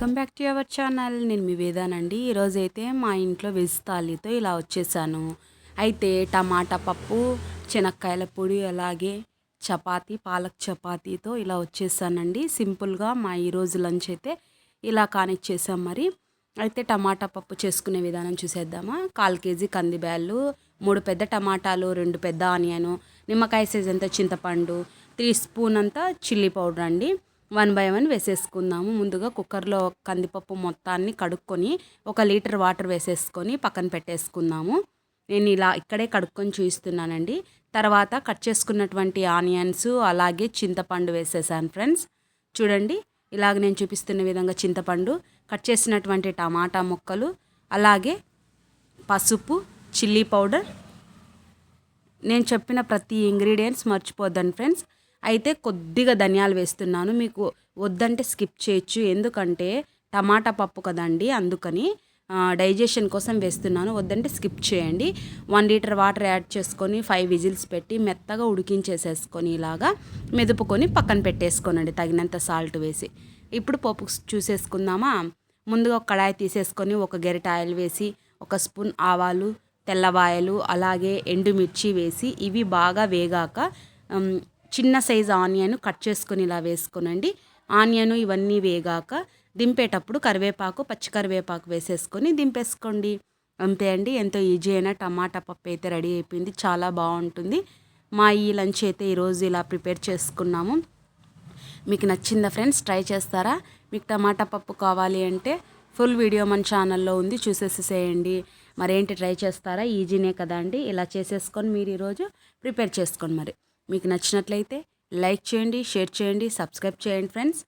Welcome back to our channel. నేను మీ వేదానండి. ఈరోజైతే మా ఇంట్లో వెజ్ థాలీతో ఇలా వచ్చేసాను. అయితే టమాటా పప్పు, శనక్కాయల పొడి, అలాగే చపాతీ, పాలక్ చపాతీతో ఇలా వచ్చేసానండి. సింపుల్గా మా ఈరోజు లంచ్ అయితే ఇలా కానిచ్చేసాం. మరి అయితే టమాటా పప్పు చేసుకునే విధానం చూసేద్దామా. 1/4 కేజీ కందిబ్యాళ్ళు, 3 పెద్ద టమాటాలు, 2 పెద్ద ఆనియను, నిమ్మకాయ సైజ్ అంతా చింతపండు, 3 స్పూన్ అంతా చిల్లీ పౌడర్ అండి. 1 బై 1 వేసేసుకుందాము. ముందుగా కుక్కర్లో కందిపప్పు మొత్తాన్ని కడుక్కొని 1 లీటర్ వాటర్ వేసేసుకొని పక్కన పెట్టేసుకుందాము. నేను ఇలా ఇక్కడే కడుక్కొని చూపిస్తున్నానండి. తర్వాత కట్ చేసుకున్నటువంటి ఆనియన్స్ అలాగే చింతపండు వేసేసాను ఫ్రెండ్స్. చూడండి, ఇలాగ నేను చూపిస్తున్న విధంగా చింతపండు, కట్ చేసినటువంటి టమాటా ముక్కలు, అలాగే పసుపు, చిల్లీ పౌడర్. నేను చెప్పిన ప్రతి ఇంగ్రీడియంట్స్ మర్చిపోద్దండి ఫ్రెండ్స్. అయితే కొద్దిగా ధనియాలు వేస్తున్నాను. మీకు వద్దంటే స్కిప్ చేయొచ్చు, ఎందుకంటే టమాటా పప్పు కదండి, అందుకని డైజెషన్ కోసం వేస్తున్నాను. వద్దంటే స్కిప్ చేయండి. 1 లీటర్ వాటర్ యాడ్ చేసుకొని 5 విజిల్స్ పెట్టి మెత్తగా ఉడికించేసేసుకొని ఇలాగా మెదుపుకొని పక్కన పెట్టేసుకోనండి, తగినంత సాల్ట్ వేసి. ఇప్పుడు పప్పు చూసేసుకుందామా. ముందుగా ఒక కడాయి తీసేసుకొని 1 గరిటె ఆయిల్ వేసి 1 స్పూన్ ఆవాలు, తెల్లవాయలు, అలాగే ఎండుమిర్చి వేసి ఇవి బాగా వేగాక చిన్న సైజు ఆనియన్ కట్ చేసుకొని ఇలా వేసుకోనండి. ఆనియన్ ఇవన్నీ వేగాక దింపేటప్పుడు కరివేపాకు, పచ్చి కరివేపాకు వేసేసుకొని దింపేసుకోండి. అంతే అండి, ఎంతో ఈజీ అయిన టమాటా పప్పు అయితే రెడీ అయిపోయింది. చాలా బాగుంటుంది. మా ఈ లంచ్ అయితే ఈరోజు ఇలా ప్రిపేర్ చేసుకున్నాము. మీకు నచ్చిందా ఫ్రెండ్స్? ట్రై చేస్తారా? మీకు టమాటా పప్పు కావాలి అంటే ఫుల్ వీడియో మన ఛానల్లో ఉంది, చూసేసేయండి. మరేంటి, ట్రై చేస్తారా? ఈజీనే కదా అండి. ఇలా చేసేసుకొని మీరు ఈరోజు ప్రిపేర్ చేసుకోండి. మరి మీకు నచ్చినట్లయితే లైక్ చేయండి, షేర్ చేయండి, సబ్స్క్రైబ్ చేయండి ఫ్రెండ్స్.